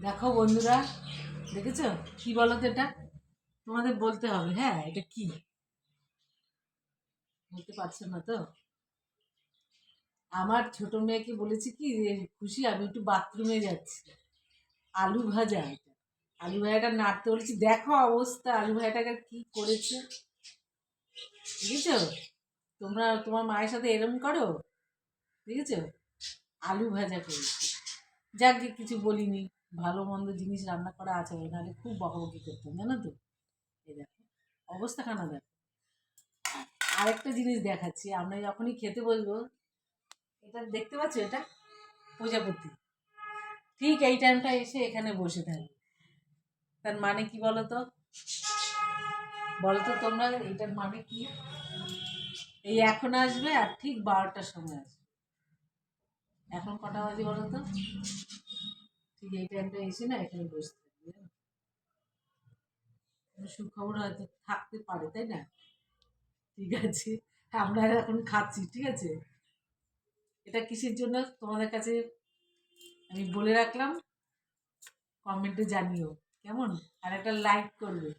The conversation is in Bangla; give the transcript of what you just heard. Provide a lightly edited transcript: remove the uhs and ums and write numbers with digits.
দেখো বন্ধুরা, দেখেছো কি বলো তো? এটা তোমাদের বলতে হবে। হ্যাঁ, এটা কি বলতে পারছো না তো? আমার ছোট মেয়েকে বলেছি কি যে, খুশি আমি একটু বাথরুমে যাচ্ছি। আলু ভাজা, এটা আলু ভাজাটা নাড়তে বলেছি। দেখো অবস্থা, আলু ভাজাটাকে কি করেছে দেখেছো? তোমার মায়ের সাথে এরম করো? দেখেছো? আলু ভাজা করেছি। যাক গে, কিছু বলিনি। ভালো মন্দ জিনিস রান্না করা আছে, নাহলে খুব বকাবকি করতাম, জানো তো? এই দেখো অবস্থাখানা দেখো। আরেকটা জিনিস দেখাচ্ছি, আমরা যখনই খেতে বসবো, এটা দেখতে পাচ্ছ? এটা প্রজাপতি ঠিক এই টাইমটা এসে এখানে বসে থাকবে। তার মানে কি বলো তো? বলো তো তোমরা, এটার মানে কি? এই এখন আসবে আর ঠিক 12টার সময় আসবে। এখন কটা বাজে বলো তো? ঠিক এই টাইমটা এসে না এখানে বসে থাকবে, জানো? কোনো সুখবর হয়তো থাকতে পারে, তাই না? ঠিক আছে, আমরা এখন খাচ্ছি, ঠিক আছে? এটা কিসের জন্য তোমাদের কাছে আমি বলে রাখলাম, কমেন্টে জানিও কেমন। আর একটা লাইক করবে।